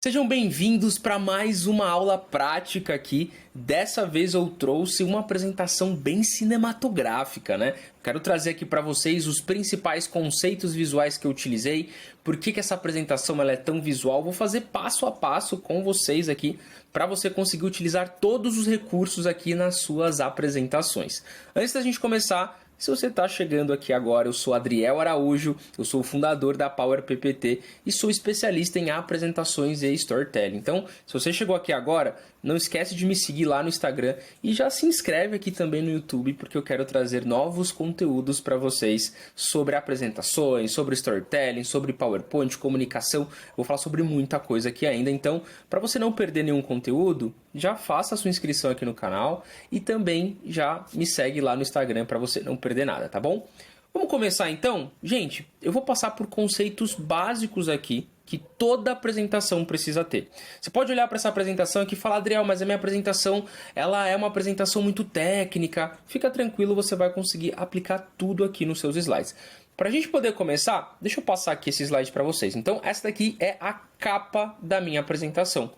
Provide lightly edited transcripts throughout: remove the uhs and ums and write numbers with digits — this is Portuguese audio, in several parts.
Sejam bem-vindos para mais uma aula prática aqui. Dessa vez eu trouxe uma apresentação bem cinematográfica, né? Quero trazer aqui para vocês os principais conceitos visuais que eu utilizei, por que essa apresentação ela é tão visual. Vou fazer passo a passo com vocês aqui para você conseguir utilizar todos os recursos aqui nas suas apresentações. Antes da gente começar, se você está chegando aqui agora, eu sou Adriel Araújo, eu sou o fundador da Power PPT e sou especialista em apresentações e storytelling. Então, se você chegou aqui agora, não esquece de me seguir lá no Instagram e já se inscreve aqui também no YouTube, porque eu quero trazer novos conteúdos para vocês sobre apresentações, sobre storytelling, sobre PowerPoint, comunicação. Eu vou falar sobre muita coisa aqui ainda. Então, para você não perder nenhum conteúdo, já faça a sua inscrição aqui no canal e também já me segue lá no Instagram para você não perder nada, tá bom? Vamos começar então? Gente, eu vou passar por conceitos básicos aqui que toda apresentação precisa ter. Você pode olhar para essa apresentação aqui e falar, Adriel, mas a minha apresentação ela é uma apresentação muito técnica. Fica tranquilo, você vai conseguir aplicar tudo aqui nos seus slides. Para a gente poder começar, deixa eu passar aqui esse slide para vocês. Então, essa daqui é a capa da minha apresentação.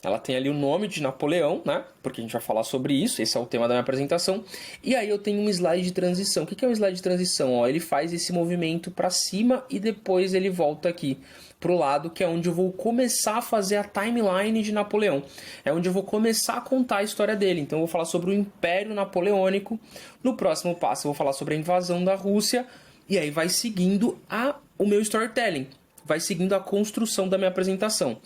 Ela tem ali o nome de Napoleão, né? Porque a gente vai falar sobre isso, esse é o tema da minha apresentação. E aí eu tenho um slide de transição. O que é um slide de transição? Ó, ele faz esse movimento para cima e depois ele volta aqui para o lado, que é onde eu vou começar a fazer a timeline de Napoleão. É onde eu vou começar a contar a história dele. Então eu vou falar sobre o Império Napoleônico. No próximo passo eu vou falar sobre a invasão da Rússia. E aí vai seguindo o meu storytelling. Vai seguindo a construção da minha apresentação.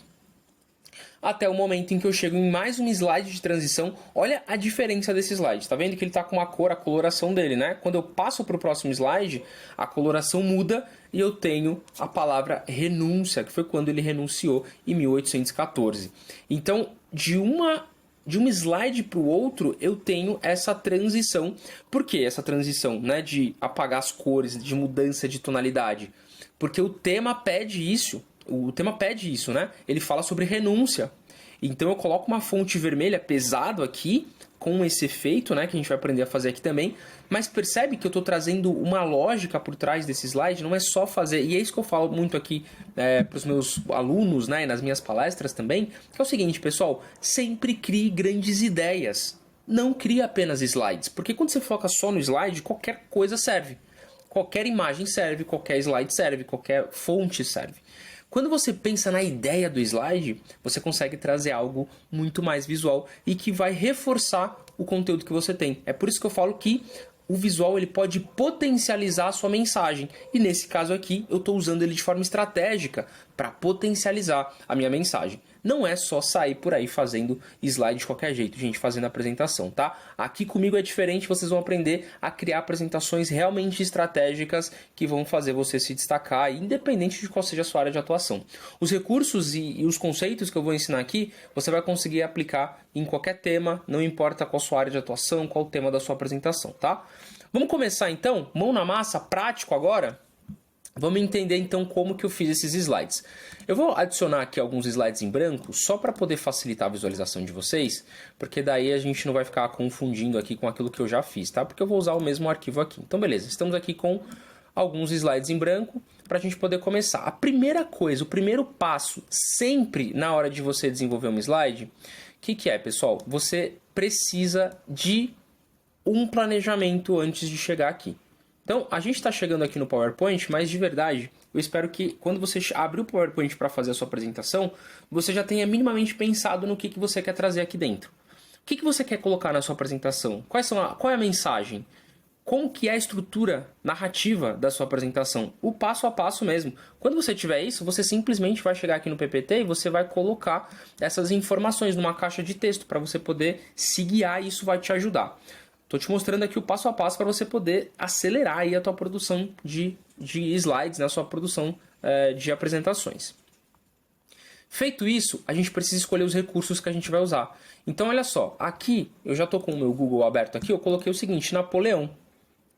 Até o momento em que eu chego em mais um slide de transição. Olha a diferença desse slide. Tá vendo que ele está com uma cor, a coloração dele, né? Quando eu passo para o próximo slide, a coloração muda e eu tenho a palavra renúncia, que foi quando ele renunciou em 1814. Então, de um slide para o outro, eu tenho essa transição. Por que essa transição, né? De apagar as cores, de mudança de tonalidade? Porque o tema pede isso. O tema pede isso, né? Ele fala sobre renúncia. Então eu coloco uma fonte vermelha pesado aqui, com esse efeito, né? Que a gente vai aprender a fazer aqui também. Mas percebe que eu estou trazendo uma lógica por trás desse slide, não é só fazer... E é isso que eu falo muito aqui para os meus alunos, né? E nas minhas palestras também, que é o seguinte, pessoal, sempre crie grandes ideias. Não crie apenas slides, porque quando você foca só no slide, qualquer coisa serve. Qualquer imagem serve, qualquer slide serve, qualquer fonte serve. Quando você pensa na ideia do slide, você consegue trazer algo muito mais visual e que vai reforçar o conteúdo que você tem. É por isso que eu falo que o visual ele pode potencializar a sua mensagem. E nesse caso aqui, eu estou usando ele de forma estratégica para potencializar a minha mensagem. Não é só sair por aí fazendo slide de qualquer jeito, gente, fazendo apresentação, tá? Aqui comigo é diferente, vocês vão aprender a criar apresentações realmente estratégicas que vão fazer você se destacar, independente de qual seja a sua área de atuação. Os recursos e os conceitos que eu vou ensinar aqui, você vai conseguir aplicar em qualquer tema, não importa qual a sua área de atuação, qual o tema da sua apresentação, tá? Vamos começar então, mão na massa, prático agora? Vamos entender então como que eu fiz esses slides. Eu vou adicionar aqui alguns slides em branco só para poder facilitar a visualização de vocês, porque daí a gente não vai ficar confundindo aqui com aquilo que eu já fiz, tá? Porque eu vou usar o mesmo arquivo aqui. Então beleza, estamos aqui com alguns slides em branco para a gente poder começar. A primeira coisa, o primeiro passo, sempre na hora de você desenvolver um slide, o que é, pessoal? Você precisa de um planejamento antes de chegar aqui. Então, a gente está chegando aqui no PowerPoint, mas de verdade, eu espero que quando você abrir o PowerPoint para fazer a sua apresentação, você já tenha minimamente pensado no que você quer trazer aqui dentro. O que você quer colocar na sua apresentação? Qual é a mensagem? Como que é a estrutura narrativa da sua apresentação? O passo a passo mesmo. Quando você tiver isso, você simplesmente vai chegar aqui no PPT e você vai colocar essas informações numa caixa de texto para você poder se guiar e isso vai te ajudar. Estou te mostrando aqui o passo a passo para você poder acelerar aí a tua produção de slides, né? A sua produção de apresentações. Feito isso, a gente precisa escolher os recursos que a gente vai usar. Então, olha só, aqui, eu já estou com o meu Google aberto aqui, eu coloquei o seguinte, Napoleão.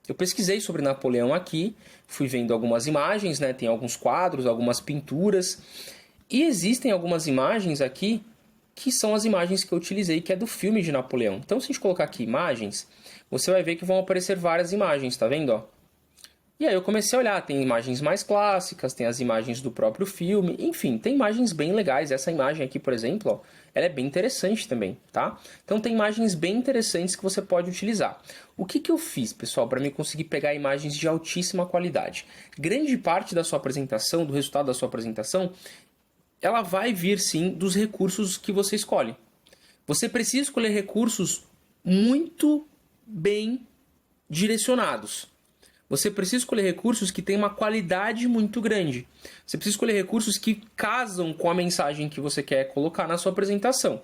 Eu pesquisei sobre Napoleão aqui, fui vendo algumas imagens, né? Tem alguns quadros, algumas pinturas, e existem algumas imagens aqui que são as imagens que eu utilizei, que é do filme de Napoleão. Então, se a gente colocar aqui imagens, você vai ver que vão aparecer várias imagens, tá vendo? Ó? E aí eu comecei a olhar, tem imagens mais clássicas, tem as imagens do próprio filme, enfim, tem imagens bem legais. Essa imagem aqui, por exemplo, ó, ela é bem interessante também, tá? Então tem imagens bem interessantes que você pode utilizar. O que eu fiz, pessoal, para mim conseguir pegar imagens de altíssima qualidade? Grande parte da sua apresentação, do resultado da sua apresentação, ela vai vir sim dos recursos que você escolhe. Você precisa escolher recursos muito bem direcionados. Você precisa escolher recursos que têm uma qualidade muito grande. Você precisa escolher recursos que casam com a mensagem que você quer colocar na sua apresentação.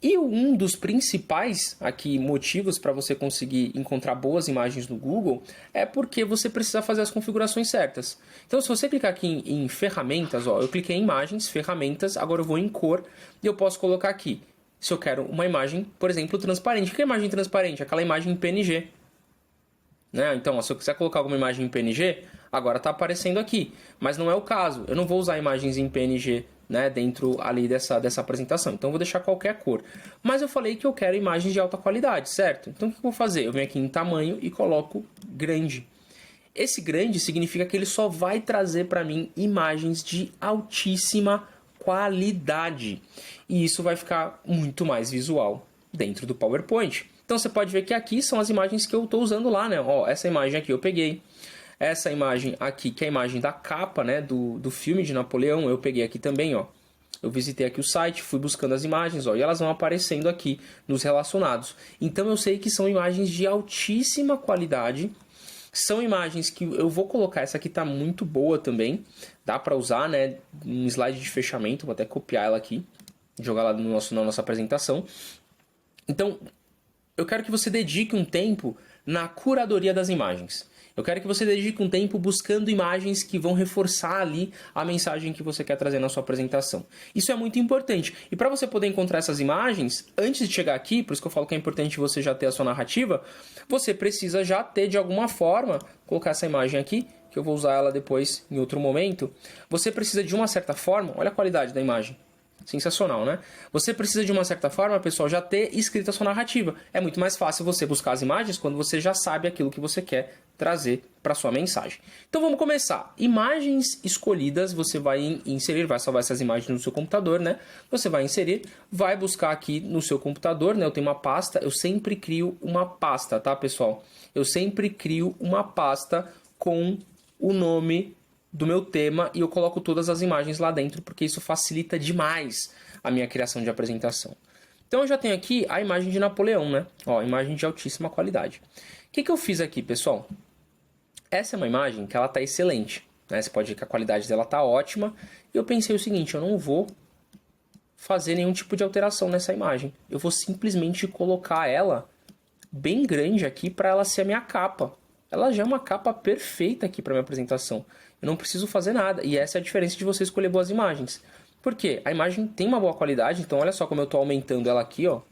E um dos principais aqui motivos para você conseguir encontrar boas imagens no Google é porque você precisa fazer as configurações certas. Então, se você clicar aqui em ferramentas, ó, eu cliquei em imagens, ferramentas, agora eu vou em cor e eu posso colocar aqui, se eu quero uma imagem, por exemplo, transparente. O que é imagem transparente? Aquela imagem em PNG. Né? Então, ó, se eu quiser colocar alguma imagem em PNG, agora está aparecendo aqui. Mas não é o caso. Eu não vou usar imagens em PNG, né, dentro ali dessa apresentação. Então, eu vou deixar qualquer cor. Mas eu falei que eu quero imagens de alta qualidade, certo? Então, o que eu vou fazer? Eu venho aqui em tamanho e coloco grande. Esse grande significa que ele só vai trazer para mim imagens de altíssima qualidade. E isso vai ficar muito mais visual dentro do PowerPoint. Então você pode ver que aqui são as imagens que eu estou usando lá, né? Ó, essa imagem aqui eu peguei. Essa imagem aqui, que é a imagem da capa, né? Do filme de Napoleão, eu peguei aqui também, ó. Eu visitei aqui o site, fui buscando as imagens, ó, e elas vão aparecendo aqui nos relacionados. Então eu sei que são imagens de altíssima qualidade. São imagens que eu vou colocar, essa aqui tá muito boa também. Dá para usar, né? Um slide de fechamento, vou até copiar ela aqui, jogar lá na nossa apresentação. Então, eu quero que você dedique um tempo na curadoria das imagens. Eu quero que você dedique um tempo buscando imagens que vão reforçar ali a mensagem que você quer trazer na sua apresentação. Isso é muito importante. E para você poder encontrar essas imagens, antes de chegar aqui, por isso que eu falo que é importante você já ter a sua narrativa, você precisa já ter de alguma forma, colocar essa imagem aqui, que eu vou usar ela depois em outro momento. Você precisa de uma certa forma, olha a qualidade da imagem. Sensacional, né? Você precisa de uma certa forma, pessoal, já ter escrito a sua narrativa. É muito mais fácil você buscar as imagens quando você já sabe aquilo que você quer trazer para sua mensagem. Então vamos começar. Imagens escolhidas, você vai inserir, vai salvar essas imagens no seu computador, né? Você vai inserir, vai buscar aqui no seu computador, né? Eu tenho uma pasta, eu sempre crio uma pasta, tá, pessoal? Eu sempre crio uma pasta com o nome do meu tema e eu coloco todas as imagens lá dentro, porque isso facilita demais a minha criação de apresentação. Então eu já tenho aqui a imagem de Napoleão, né? Ó, imagem de altíssima qualidade. O que eu fiz aqui, pessoal? Essa é uma imagem que ela tá excelente, né? Você pode ver que a qualidade dela tá ótima. E eu pensei o seguinte, eu não vou fazer nenhum tipo de alteração nessa imagem. Eu vou simplesmente colocar ela bem grande aqui para ela ser a minha capa. Ela já é uma capa perfeita aqui para minha apresentação. Eu não preciso fazer nada. E essa é a diferença de você escolher boas imagens. Por quê? A imagem tem uma boa qualidade, então olha só como eu estou aumentando ela aqui, ó.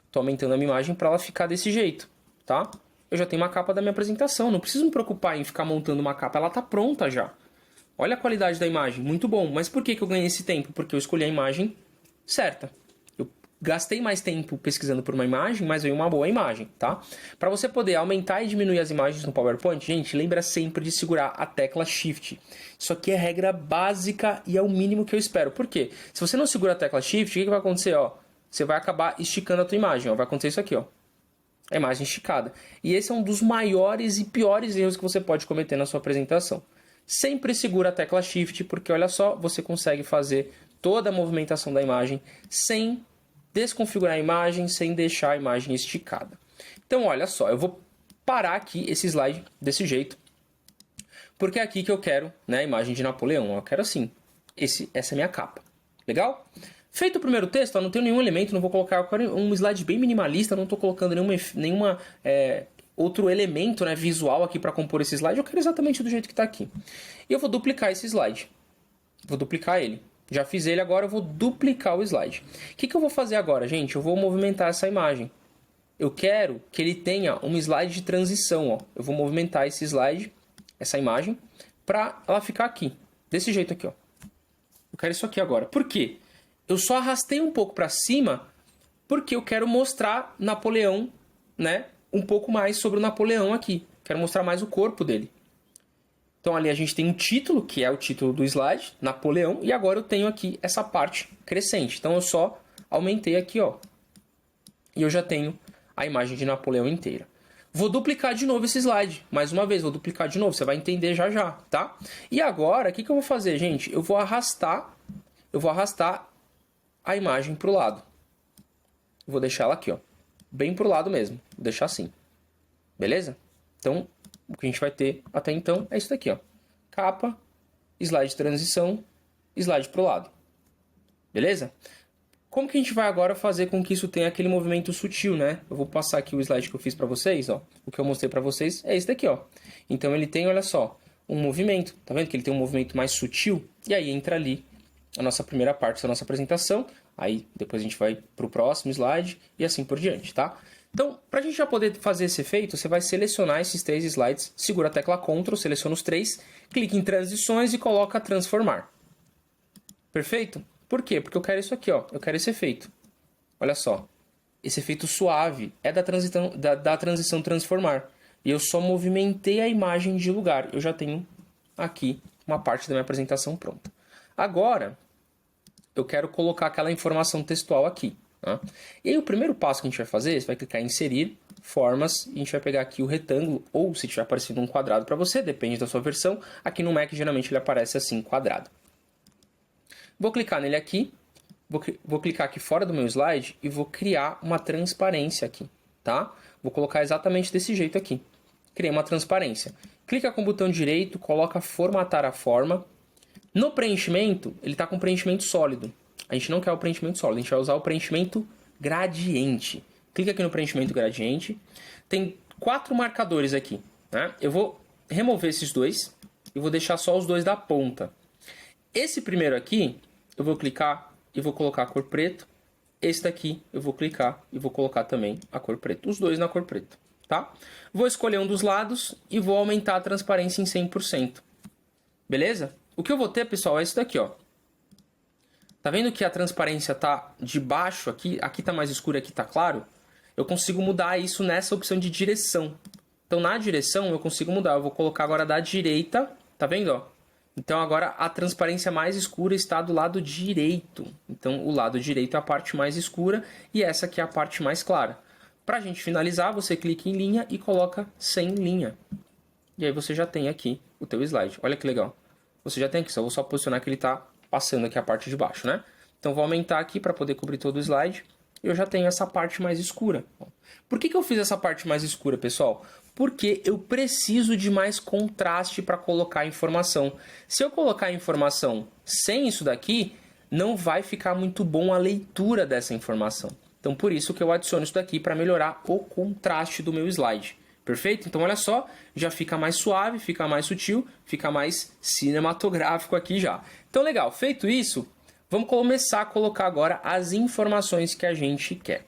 Estou aumentando a minha imagem para ela ficar desse jeito, tá? Eu já tenho uma capa da minha apresentação, não preciso me preocupar em ficar montando uma capa, ela está pronta já. Olha a qualidade da imagem, muito bom. Mas por que eu ganhei esse tempo? Porque eu escolhi a imagem certa. Gastei mais tempo pesquisando por uma imagem, mas veio uma boa imagem, tá? Para você poder aumentar e diminuir as imagens no PowerPoint, gente, lembra sempre de segurar a tecla Shift. Isso aqui é regra básica e é o mínimo que eu espero. Por quê? Se você não segura a tecla Shift, o que vai acontecer? Ó, você vai acabar esticando a tua imagem. Ó, vai acontecer isso aqui, ó. A imagem esticada. E esse é um dos maiores e piores erros que você pode cometer na sua apresentação. Sempre segura a tecla Shift, porque olha só, você consegue fazer toda a movimentação da imagem sem desconfigurar a imagem, sem deixar a imagem esticada. Então, olha só, eu vou parar aqui esse slide desse jeito, porque é aqui que eu quero, né, a imagem de Napoleão. Eu quero assim, essa é a minha capa. Legal? Feito o primeiro texto, eu não tenho nenhum elemento, não vou colocar, eu quero um slide bem minimalista, não estou colocando nenhuma outro elemento, né, visual aqui para compor esse slide, eu quero exatamente do jeito que está aqui. E eu vou duplicar esse slide. Vou duplicar ele. Já fiz ele, agora eu vou duplicar o slide. O que eu vou fazer agora, gente? Eu vou movimentar essa imagem. Eu quero que ele tenha um slide de transição. Ó. Eu vou movimentar esse slide, essa imagem, para ela ficar aqui. Desse jeito aqui. Ó. Eu quero isso aqui agora. Por quê? Eu só arrastei um pouco para cima porque eu quero mostrar Napoleão, né? Um pouco mais sobre o Napoleão aqui. Quero mostrar mais o corpo dele. Então ali a gente tem um título, que é o título do slide, Napoleão, e agora eu tenho aqui essa parte crescente. Então eu só aumentei aqui, ó, e eu já tenho a imagem de Napoleão inteira. Vou duplicar de novo esse slide. Mais uma vez, vou duplicar de novo. Você vai entender já já, tá? E agora, o que eu vou fazer, gente? Eu vou arrastar a imagem para o lado. Vou deixar ela aqui, ó. Bem para o lado mesmo. Vou deixar assim. Beleza? Então, o que a gente vai ter até então é isso daqui, ó. Capa, slide de transição, slide para o lado. Beleza? Como que a gente vai agora fazer com que isso tenha aquele movimento sutil, né? Eu vou passar aqui o slide que eu fiz para vocês, ó. O que eu mostrei para vocês é esse daqui, ó. Então ele tem, olha só, um movimento. Tá vendo que ele tem um movimento mais sutil? E aí entra ali a nossa primeira parte da nossa apresentação. Aí depois a gente vai para o próximo slide e assim por diante, tá? Então, para a gente já poder fazer esse efeito, você vai selecionar esses 3 slides, segura a tecla Ctrl, seleciona os 3, clica em transições e coloca transformar. Perfeito? Por quê? Porque eu quero isso aqui, ó. Eu quero esse efeito. Olha só. Esse efeito suave é da transição transformar. E eu só movimentei a imagem de lugar. Eu já tenho aqui uma parte da minha apresentação pronta. Agora, eu quero colocar aquela informação textual aqui. Tá? E aí o primeiro passo que a gente vai fazer, você vai clicar em inserir, formas, e a gente vai pegar aqui o retângulo, ou se estiver aparecendo um quadrado para você, depende da sua versão. Aqui no Mac, geralmente, ele aparece assim, quadrado. Vou clicar nele aqui, vou clicar aqui fora do meu slide e vou criar uma transparência aqui, tá? Vou colocar exatamente desse jeito aqui. Criei uma transparência. Clica com o botão direito, coloca formatar a forma. No preenchimento, ele está com preenchimento sólido. A gente não quer o preenchimento sólido, a gente vai usar o preenchimento gradiente. Clica aqui no preenchimento gradiente. Tem 4 marcadores aqui, né? Eu vou remover esses 2 e vou deixar só os 2 da ponta. Esse primeiro aqui, eu vou clicar e vou colocar a cor preto. Esse daqui, eu vou clicar e vou colocar também a cor preto. Os 2 na cor preta, tá? Vou escolher um dos lados e vou aumentar a transparência em 100%. Beleza? O que eu vou ter, pessoal, é isso daqui, ó. Tá vendo que a transparência tá de baixo aqui? Aqui tá mais escuro, aqui tá claro? Eu consigo mudar isso nessa opção de direção. Então, na direção, eu consigo mudar. Eu vou colocar agora da direita, tá vendo, ó? Então, agora a transparência mais escura está do lado direito. Então, o lado direito é a parte mais escura e essa aqui é a parte mais clara. Para a gente finalizar, você clica em linha e coloca sem linha. E aí você já tem aqui o teu slide. Olha que legal. Você já tem aqui, só vou só posicionar que ele está passando aqui a parte de baixo, né? Então, vou aumentar aqui para poder cobrir todo o slide. E eu já tenho essa parte mais escura. Por que eu fiz essa parte mais escura, pessoal? Porque eu preciso de mais contraste para colocar a informação. Se eu colocar a informação sem isso daqui, não vai ficar muito bom a leitura dessa informação. Então, por isso que eu adiciono isso daqui para melhorar o contraste do meu slide. Perfeito? Então, olha só, já fica mais suave, fica mais sutil, fica mais cinematográfico aqui já. Então, legal. Feito isso, vamos começar a colocar agora as informações que a gente quer.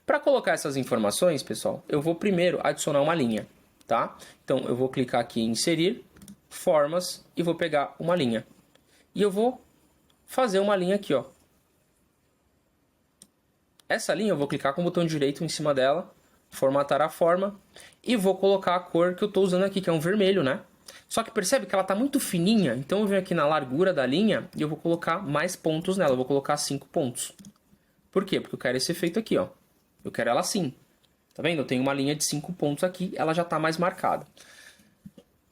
Para colocar essas informações, pessoal, eu vou primeiro adicionar uma linha, tá? Então, eu vou clicar aqui em inserir, formas, e vou pegar uma linha. E eu vou fazer uma linha aqui, ó. Essa linha eu vou clicar com o botão direito em cima dela, formatar a forma, e vou colocar a cor que eu estou usando aqui, que é um vermelho, né? Só que percebe que ela está muito fininha, então eu venho aqui na largura da linha e eu vou colocar mais pontos nela, eu vou colocar 5 pontos. Por quê? Porque eu quero esse efeito aqui, ó. Eu quero ela assim. Tá vendo? Eu tenho uma linha de 5 pontos aqui, ela já está mais marcada.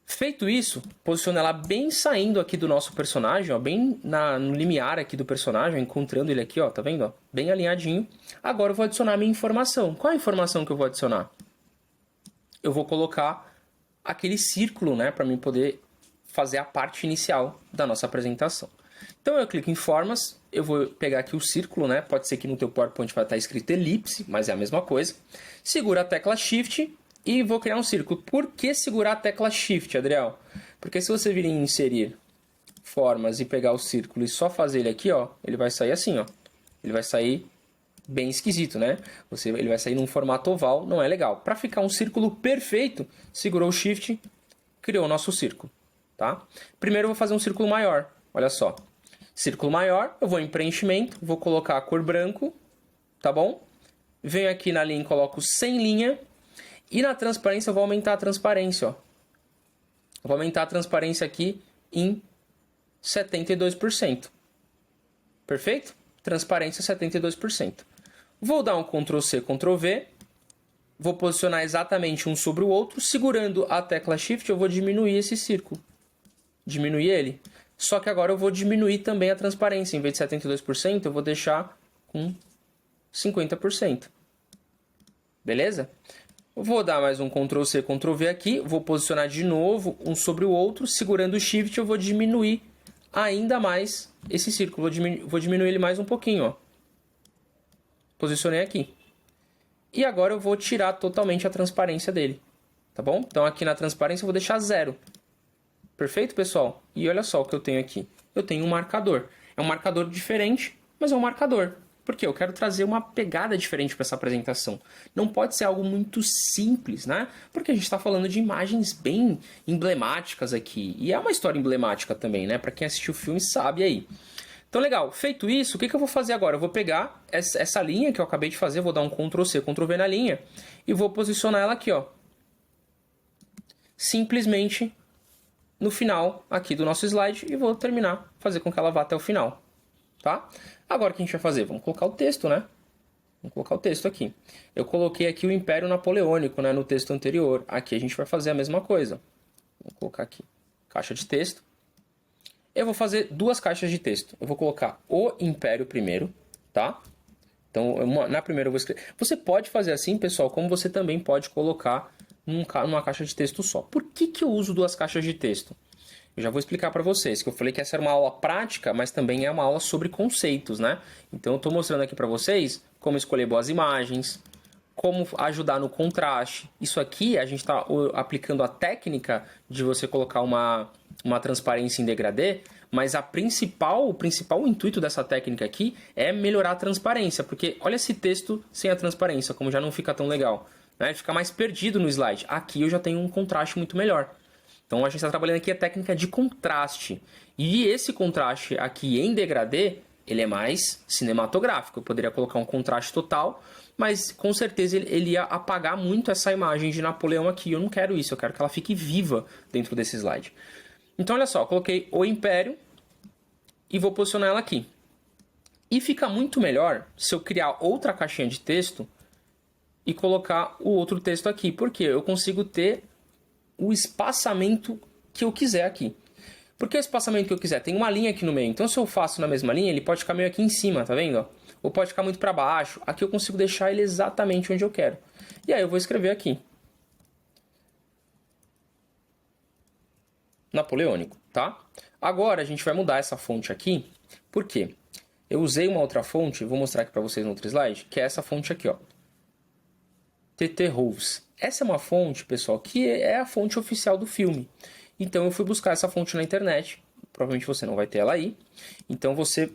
Feito isso, posiciono ela bem saindo aqui do nosso personagem, ó, bem no limiar aqui do personagem, encontrando ele aqui, ó, tá vendo? Ó, bem alinhadinho. Agora eu vou adicionar a minha informação. Qual é a informação que eu vou adicionar? Eu vou colocar aquele círculo, né, para mim poder fazer a parte inicial da nossa apresentação. Então eu clico em formas, eu vou pegar aqui o círculo, né? Pode ser que no teu PowerPoint vai estar escrito elipse, mas é a mesma coisa. Segura a tecla Shift e vou criar um círculo. Por que segurar a tecla Shift, Adriel? Porque se você vir em inserir formas e pegar o círculo e só fazer ele aqui, ó, ele vai sair assim, ó. Ele vai sair bem esquisito, né? Ele vai sair num formato oval, não é legal. Para ficar um círculo perfeito, segurou o Shift, criou o nosso círculo, tá? Primeiro eu vou fazer um círculo maior, olha só. Círculo maior, eu vou em preenchimento, vou colocar a cor branco, tá bom? Venho aqui na linha e coloco sem linha. E na transparência eu vou aumentar a transparência, ó. Vou aumentar a transparência aqui em 72%. Perfeito? Transparência 72%. Vou dar um Ctrl+C, Ctrl+V. Vou posicionar exatamente um sobre o outro. Segurando a tecla Shift, eu vou diminuir esse círculo. Diminuir ele. Só que agora eu vou diminuir também a transparência. Em vez de 72%, eu vou deixar com 50%. Beleza? Eu vou dar mais um Ctrl+C, Ctrl+V aqui. Vou posicionar de novo um sobre o outro. Segurando o Shift, eu vou diminuir ainda mais esse círculo. Vou diminuir ele mais um pouquinho. Ó. Posicionei aqui. E agora eu vou tirar totalmente a transparência dele. Tá bom? Então aqui na transparência eu vou deixar 0. Perfeito, pessoal? E olha só o que eu tenho aqui. Eu tenho um marcador. É um marcador diferente, mas é um marcador. Por quê? Eu quero trazer uma pegada diferente para essa apresentação. Não pode ser algo muito simples, né? Porque a gente está falando de imagens bem emblemáticas aqui. E é uma história emblemática também, né? Para quem assistiu o filme sabe aí. Então, legal. Feito isso, o que eu vou fazer agora? Eu vou pegar essa linha que eu acabei de fazer, vou dar um Ctrl+C, Ctrl+V na linha e vou posicionar ela aqui, ó. Simplesmente no final aqui do nosso slide e vou terminar, fazer com que ela vá até o final, tá? Agora o que a gente vai fazer? Vamos colocar o texto, né? Vamos colocar o texto aqui. Eu coloquei aqui o Império Napoleônico, né, no texto anterior. Aqui a gente vai fazer a mesma coisa. Vou colocar aqui caixa de texto. Eu vou fazer duas caixas de texto. Eu vou colocar o Império primeiro, tá? Então, na primeira eu vou escrever. Você pode fazer assim, pessoal, como você também pode colocar numa caixa de texto só. Por que eu uso duas caixas de texto? Eu já vou explicar para vocês, que eu falei que essa era uma aula prática, mas também é uma aula sobre conceitos, né? Então eu estou mostrando aqui para vocês como escolher boas imagens, como ajudar no contraste. Isso aqui a gente está aplicando a técnica de você colocar uma transparência em degradê, mas o principal intuito dessa técnica aqui é melhorar a transparência, porque olha esse texto sem a transparência, como já não fica tão legal, né? Fica mais perdido no slide. Aqui eu já tenho um contraste muito melhor. Então a gente está trabalhando aqui a técnica de contraste. E esse contraste aqui em degradê, ele é mais cinematográfico. Eu poderia colocar um contraste total, mas com certeza ele ia apagar muito essa imagem de Napoleão aqui. Eu não quero isso, eu quero que ela fique viva dentro desse slide. Então olha só, eu coloquei o Império e vou posicionar ela aqui. E fica muito melhor se eu criar outra caixinha de texto e colocar o outro texto aqui. Porque eu consigo ter o espaçamento que eu quiser aqui. Por que o espaçamento que eu quiser? Tem uma linha aqui no meio. Então se eu faço na mesma linha, ele pode ficar meio aqui em cima, tá vendo? Ou pode ficar muito para baixo. Aqui eu consigo deixar ele exatamente onde eu quero. E aí eu vou escrever aqui. Napoleônico, tá? Agora a gente vai mudar essa fonte aqui. Por quê? Eu usei uma outra fonte, vou mostrar aqui para vocês no outro slide, que é essa fonte aqui, ó. TT Rows. Essa é uma fonte, pessoal, que é a fonte oficial do filme. Então eu fui buscar essa fonte na internet. Provavelmente você não vai ter ela aí. Então você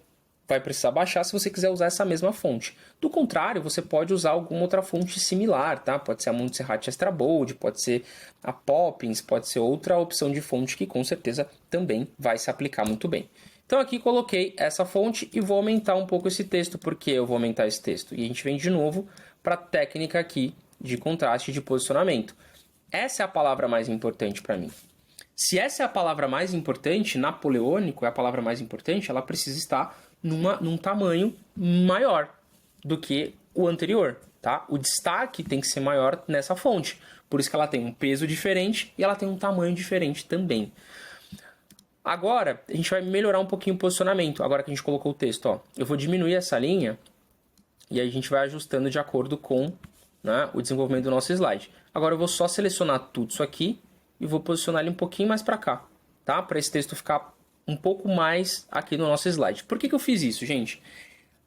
vai precisar baixar se você quiser usar essa mesma fonte. Do contrário, você pode usar alguma outra fonte similar, tá? Pode ser a Montserrat Extra Bold, pode ser a Poppins, pode ser outra opção de fonte que com certeza também vai se aplicar muito bem. Então aqui coloquei essa fonte e vou aumentar um pouco esse texto. Por que eu vou aumentar esse texto? E a gente vem de novo para a técnica aqui de contraste e de posicionamento. Essa é a palavra mais importante para mim. Se essa é a palavra mais importante, napoleônico é a palavra mais importante, ela precisa estar num tamanho maior do que o anterior, tá? O destaque tem que ser maior nessa fonte. Por isso que ela tem um peso diferente e ela tem um tamanho diferente também. Agora, a gente vai melhorar um pouquinho o posicionamento, agora que a gente colocou o texto, ó. Eu vou diminuir essa linha e aí a gente vai ajustando de acordo com, né, o desenvolvimento do nosso slide. Agora eu vou só selecionar tudo isso aqui e vou posicionar ele um pouquinho mais para cá, tá? Para esse texto ficar um pouco mais aqui no nosso slide. Por que eu fiz isso, gente?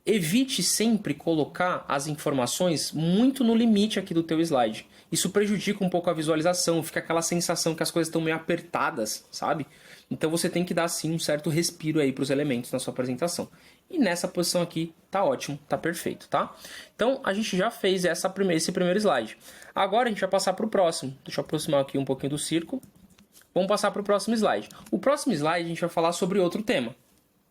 Evite sempre colocar as informações muito no limite aqui do teu slide. Isso prejudica um pouco a visualização, fica aquela sensação que as coisas estão meio apertadas, sabe? Então você tem que dar sim um certo respiro aí para os elementos na sua apresentação. E nessa posição aqui tá ótimo, tá perfeito, tá? Então a gente já fez esse primeiro slide. Agora a gente vai passar para o próximo. Deixa eu aproximar aqui um pouquinho do círculo. Vamos passar para o próximo slide. O próximo slide a gente vai falar sobre outro tema,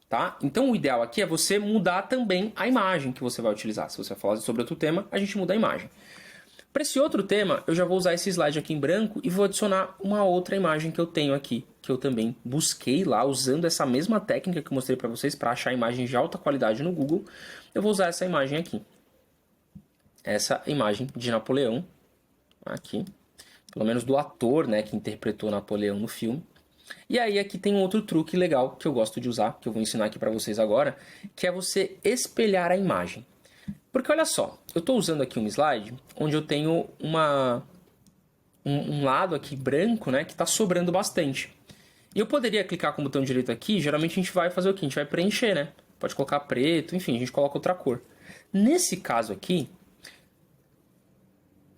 tá? Então o ideal aqui é você mudar também a imagem que você vai utilizar. Se você vai falar sobre outro tema, a gente muda a imagem. Para esse outro tema, eu já vou usar esse slide aqui em branco e vou adicionar uma outra imagem que eu tenho aqui, que eu também busquei lá, usando essa mesma técnica que eu mostrei para vocês, para achar imagens de alta qualidade no Google. Eu vou usar essa imagem aqui. Essa imagem de Napoleão, aqui, pelo menos do ator, né, que interpretou Napoleão no filme. E aí aqui tem um outro truque legal que eu gosto de usar, que eu vou ensinar aqui para vocês agora, que é você espelhar a imagem. Porque olha só, eu estou usando aqui um slide onde eu tenho um lado aqui branco, né, que está sobrando bastante. E eu poderia clicar com o botão direito aqui, geralmente a gente vai fazer o quê? A gente vai preencher, né? Pode colocar preto, enfim, a gente coloca outra cor. Nesse caso aqui,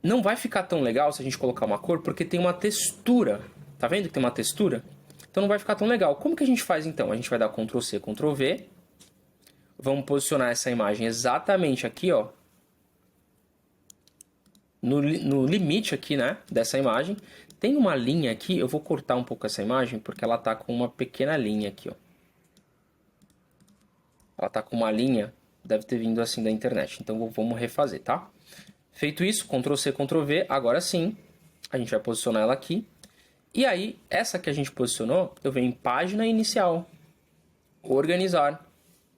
não vai ficar tão legal se a gente colocar uma cor, porque tem uma textura. Tá vendo que tem uma textura? Então não vai ficar tão legal. Como que a gente faz então? A gente vai dar Ctrl C, Ctrl V. Vamos posicionar essa imagem exatamente aqui, ó. No limite aqui, né, dessa imagem. Tem uma linha aqui, eu vou cortar um pouco essa imagem, porque ela tá com uma pequena linha aqui, ó. Ela tá com uma linha, deve ter vindo assim da internet. Então vamos refazer, tá? Feito isso, Ctrl C, Ctrl V, agora sim, a gente vai posicionar ela aqui. E aí, essa que a gente posicionou, eu venho em página inicial, organizar,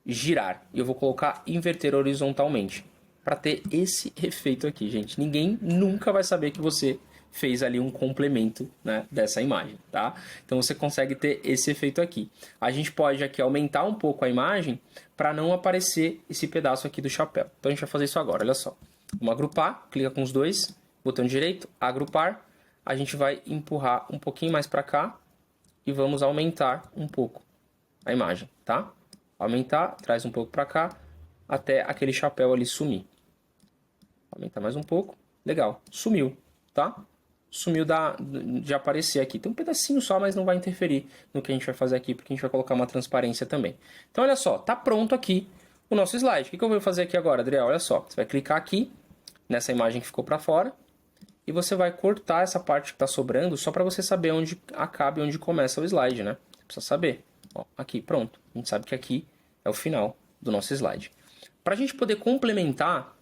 girar. E eu vou colocar inverter horizontalmente, para ter esse efeito aqui, gente. Ninguém nunca vai saber que você fez ali um complemento, né, dessa imagem, tá? Então você consegue ter esse efeito aqui. A gente pode aqui aumentar um pouco a imagem para não aparecer esse pedaço aqui do chapéu. Então a gente vai fazer isso agora, olha só. Vamos agrupar, clica com os dois, botão direito, agrupar. A gente vai empurrar um pouquinho mais para cá e vamos aumentar um pouco a imagem, tá? Aumentar, traz um pouco para cá, até aquele chapéu ali sumir. Aumentar mais um pouco, legal, sumiu, tá? Sumiu de aparecer aqui. Tem um pedacinho só, mas não vai interferir no que a gente vai fazer aqui, porque a gente vai colocar uma transparência também. Então, olha só, tá pronto aqui o nosso slide. O que eu vou fazer aqui agora, Adriel? Olha só, você vai clicar aqui, nessa imagem que ficou para fora, e você vai cortar essa parte que está sobrando, só para você saber onde acaba e onde começa o slide, né? Você precisa saber. Ó, aqui, pronto. A gente sabe que aqui é o final do nosso slide. Para a gente poder complementar,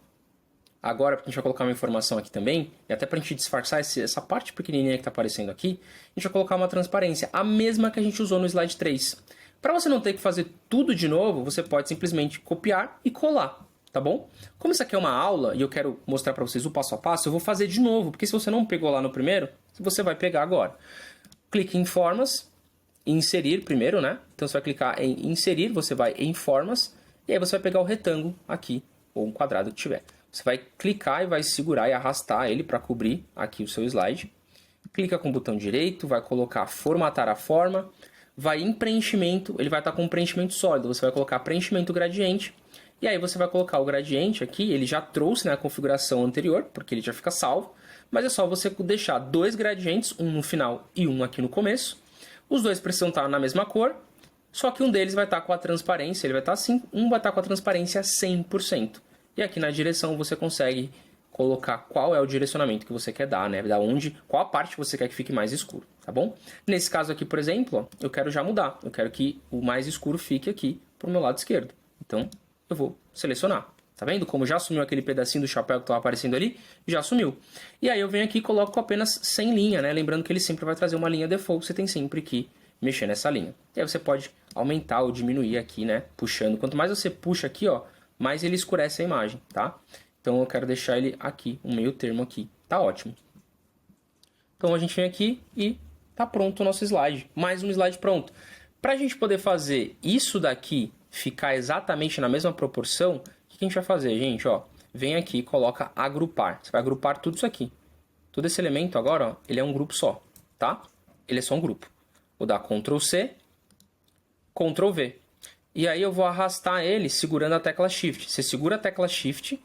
agora, porque a gente vai colocar uma informação aqui também, e até para a gente disfarçar essa parte pequenininha que está aparecendo aqui, a gente vai colocar uma transparência, a mesma que a gente usou no slide 3. Para você não ter que fazer tudo de novo, você pode simplesmente copiar e colar. Tá bom? Como isso aqui é uma aula e eu quero mostrar para vocês o passo a passo, eu vou fazer de novo, porque se você não pegou lá no primeiro, você vai pegar agora. Clique em formas, inserir primeiro, né? Então você vai clicar em inserir, você vai em formas, e aí você vai pegar o retângulo aqui, ou um quadrado que tiver. Você vai clicar e vai segurar e arrastar ele para cobrir aqui o seu slide. Clica com o botão direito, vai colocar formatar a forma, vai em preenchimento, ele vai estar com um preenchimento sólido, você vai colocar preenchimento gradiente. E aí você vai colocar o gradiente aqui, ele já trouxe na configuração anterior, porque ele já fica salvo, mas é só você deixar dois gradientes, um no final e um aqui no começo. Os dois precisam estar na mesma cor, só que um deles vai estar com a transparência, ele vai estar assim, um vai estar com a transparência 100%. E aqui na direção você consegue colocar qual é o direcionamento que você quer dar, né? Qual a parte você quer que fique mais escuro, tá bom? Nesse caso aqui, por exemplo, ó, eu quero já mudar, eu quero que o mais escuro fique aqui para o meu lado esquerdo. Então, eu vou selecionar. Tá vendo como já sumiu aquele pedacinho do chapéu que estava aparecendo ali? Já sumiu. E aí eu venho aqui e coloco apenas sem linha, né? Lembrando que ele sempre vai trazer uma linha default, você tem sempre que mexer nessa linha. E aí você pode aumentar ou diminuir aqui, né? Puxando. Quanto mais você puxa aqui, ó, mais ele escurece a imagem, tá? Então eu quero deixar ele aqui, um meio termo aqui. Tá ótimo. Então a gente vem aqui e tá pronto o nosso slide. Mais um slide pronto. Para a gente poder fazer isso daqui ficar exatamente na mesma proporção, o que a gente vai fazer, gente? Ó, vem aqui e coloca agrupar. Você vai agrupar tudo isso aqui. Todo esse elemento agora, ó, ele é um grupo só, tá? Ele é só um grupo. Vou dar Ctrl C, Ctrl V. E aí eu vou arrastar ele segurando a tecla Shift. Você segura a tecla Shift,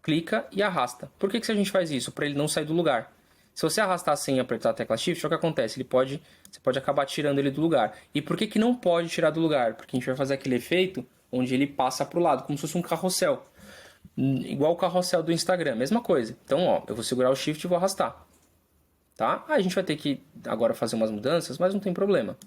clica e arrasta. Por que a gente faz isso? Para ele não sair do lugar. Se você arrastar sem apertar a tecla Shift, o que acontece? Você pode acabar tirando ele do lugar. E por que não pode tirar do lugar? Porque a gente vai fazer aquele efeito onde ele passa para o lado, como se fosse um carrossel. Igual o carrossel do Instagram, mesma coisa. Então, ó, eu vou segurar o Shift e vou arrastar. Tá? Aí a gente vai ter que agora fazer umas mudanças, mas não tem problema.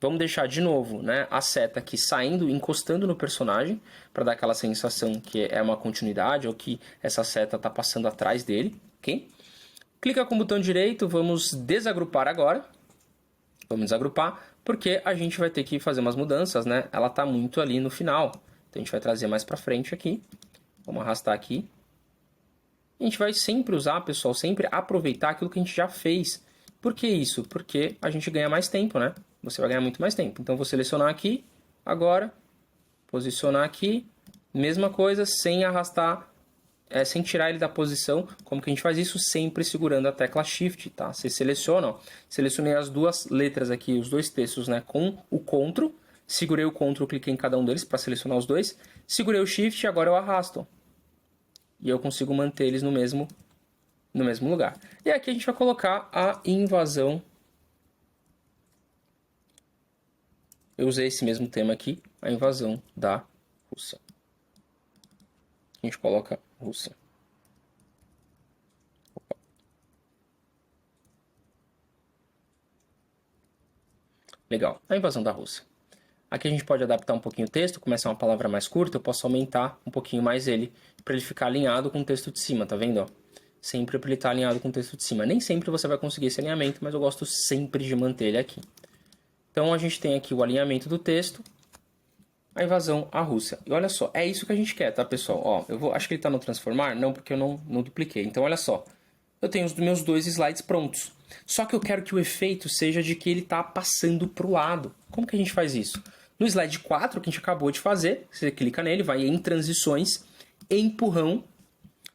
Vamos deixar de novo, né, a seta aqui saindo, encostando no personagem, para dar aquela sensação que é uma continuidade, ou que essa seta está passando atrás dele. ok? Clica com o botão direito, vamos desagrupar agora. Vamos desagrupar, porque a gente vai ter que fazer umas mudanças, né? Ela está muito ali no final. Então a gente vai trazer mais para frente aqui. Vamos arrastar aqui. A gente vai sempre usar, pessoal, sempre aproveitar aquilo que a gente já fez. Por que isso? Porque a gente ganha mais tempo, né? Você vai ganhar muito mais tempo. Então, vou selecionar aqui, agora, posicionar aqui, mesma coisa, sem arrastar, sem tirar ele da posição. Como que a gente faz isso? Sempre segurando a tecla Shift, tá? Você seleciona, ó, selecionei as duas letras aqui, os dois textos, né, com o CTRL, segurei o CTRL, cliquei em cada um deles para selecionar os dois, segurei o Shift e agora eu arrasto, ó. E eu consigo manter eles no mesmo lugar. E aqui a gente vai colocar a invasão. Eu usei esse mesmo tema aqui, a invasão da Rússia. A gente coloca Rússia. Opa. Legal, a invasão da Rússia. Aqui a gente pode adaptar um pouquinho o texto, como essa é uma palavra mais curta, eu posso aumentar um pouquinho mais ele, para ele ficar alinhado com o texto de cima, tá vendo? Ó? Sempre para ele estar alinhado com o texto de cima. Nem sempre você vai conseguir esse alinhamento, mas eu gosto sempre de manter ele aqui. Então a gente tem aqui o alinhamento do texto, a invasão à Rússia. E olha só, é isso que a gente quer, tá, pessoal? Ó, acho que ele está no transformar, não, porque eu não dupliquei. Então olha só, eu tenho os meus dois slides prontos. Só que eu quero que o efeito seja de que ele está passando para o lado. Como que a gente faz isso? No slide 4, que a gente acabou de fazer, você clica nele, vai em transições, empurrão,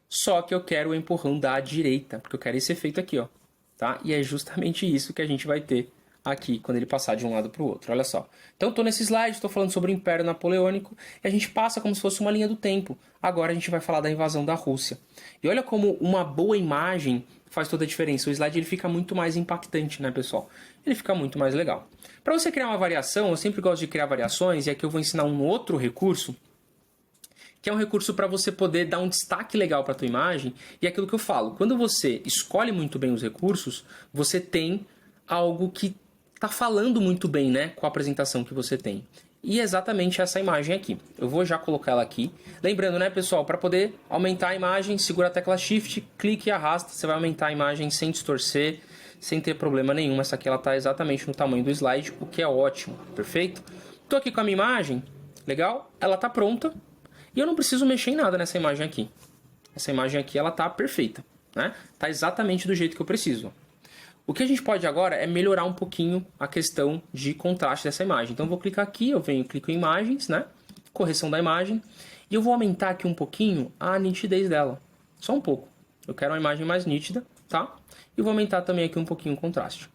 só que eu quero o empurrão da direita, porque eu quero esse efeito aqui, ó, tá? E é justamente isso que a gente vai ter aqui, quando ele passar de um lado para o outro, olha só. Então, estou nesse slide, estou falando sobre o Império Napoleônico, e a gente passa como se fosse uma linha do tempo. Agora a gente vai falar da invasão da Rússia. E olha como uma boa imagem faz toda a diferença. O slide ele fica muito mais impactante, né, pessoal? Ele fica muito mais legal. Para você criar uma variação, eu sempre gosto de criar variações, e aqui eu vou ensinar um outro recurso, que é um recurso para você poder dar um destaque legal para a tua imagem, e é aquilo que eu falo, quando você escolhe muito bem os recursos, você tem algo que está falando muito bem, né, com a apresentação que você tem. E é exatamente essa imagem aqui. Eu vou já colocar ela aqui. Lembrando, né, pessoal, para poder aumentar a imagem, segura a tecla Shift, clique e arrasta, você vai aumentar a imagem sem distorcer, sem ter problema nenhum. Essa aqui ela está exatamente no tamanho do slide, o que é ótimo, perfeito? Estou aqui com a minha imagem, legal? Ela está pronta e eu não preciso mexer em nada nessa imagem aqui. Essa imagem aqui ela está perfeita, né? Está exatamente do jeito que eu preciso. O que a gente pode agora é melhorar um pouquinho a questão de contraste dessa imagem. Então eu vou clicar aqui, eu clico em imagens, né? Correção da imagem, e eu vou aumentar aqui um pouquinho a nitidez dela. Só um pouco. Eu quero uma imagem mais nítida, tá? E vou aumentar também aqui um pouquinho o contraste.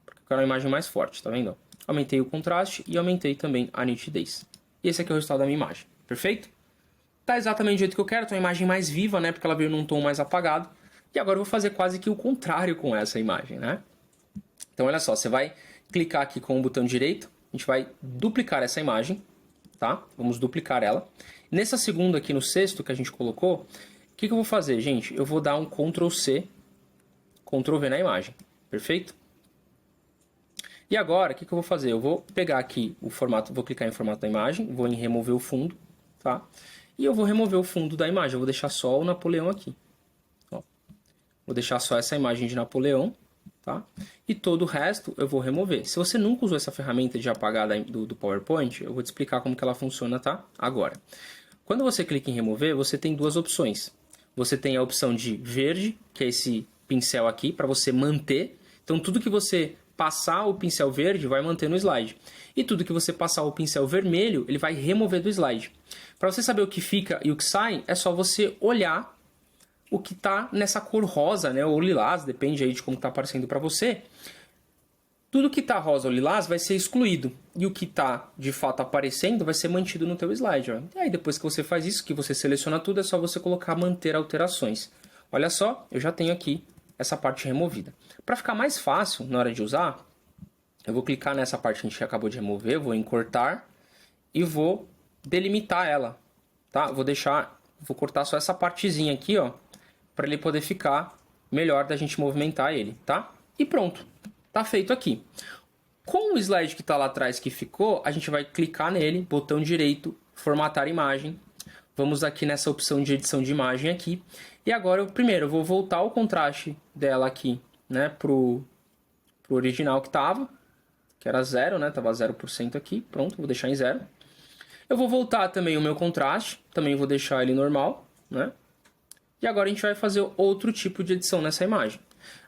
Porque eu quero uma imagem mais forte, tá vendo? Aumentei o contraste e aumentei também a nitidez. E esse aqui é o resultado da minha imagem. Perfeito? Tá exatamente do jeito que eu quero, tem uma imagem mais viva, né? Porque ela veio num tom mais apagado. E agora eu vou fazer quase que o contrário com essa imagem, né? Então, olha só, você vai clicar aqui com o botão direito, a gente vai duplicar essa imagem, tá? Vamos duplicar ela. Nessa segunda aqui, no sexto que a gente colocou, o que eu vou fazer, gente? Eu vou dar um Ctrl+C, Ctrl+V na imagem, perfeito? E agora, o que eu vou fazer? Eu vou pegar aqui o formato, vou clicar em formato da imagem, vou em remover o fundo, tá? E eu vou remover o fundo da imagem, eu vou deixar só o Napoleão aqui. Vou deixar só essa imagem de Napoleão, tá? E todo o resto eu vou remover. Se você nunca usou essa ferramenta de apagar do PowerPoint, eu vou te explicar como que ela funciona, tá? Agora, quando você clica em remover, você tem duas opções. Você tem a opção de verde, que é esse pincel aqui, para você manter. Então, tudo que você passar o pincel verde vai manter no slide. E tudo que você passar o pincel vermelho, ele vai remover do slide. Para você saber o que fica e o que sai, é só você olhar o que está nessa cor rosa, né, ou lilás, depende aí de como está aparecendo para você. Tudo que está rosa ou lilás vai ser excluído. E o que está, de fato, aparecendo vai ser mantido no teu slide. Ó. E aí, depois que você faz isso, que você seleciona tudo, é só você colocar manter alterações. Olha só, eu já tenho aqui essa parte removida. Para ficar mais fácil na hora de usar, eu vou clicar nessa parte que a gente acabou de remover, vou em cortar e vou delimitar ela. Tá? Vou cortar só essa partezinha aqui, ó, para ele poder ficar melhor da gente movimentar ele, tá? E pronto, tá feito aqui. Com o slide que está lá atrás que ficou, a gente vai clicar nele, botão direito, formatar imagem, Vamos aqui nessa opção de edição de imagem aqui. E agora, primeiro, eu vou voltar o contraste dela aqui, né, pro original que era 0, né, tava 0% aqui. Pronto, vou deixar em 0. Eu vou voltar também o meu contraste, também vou deixar ele normal, né? E agora a gente vai fazer outro tipo de edição nessa imagem.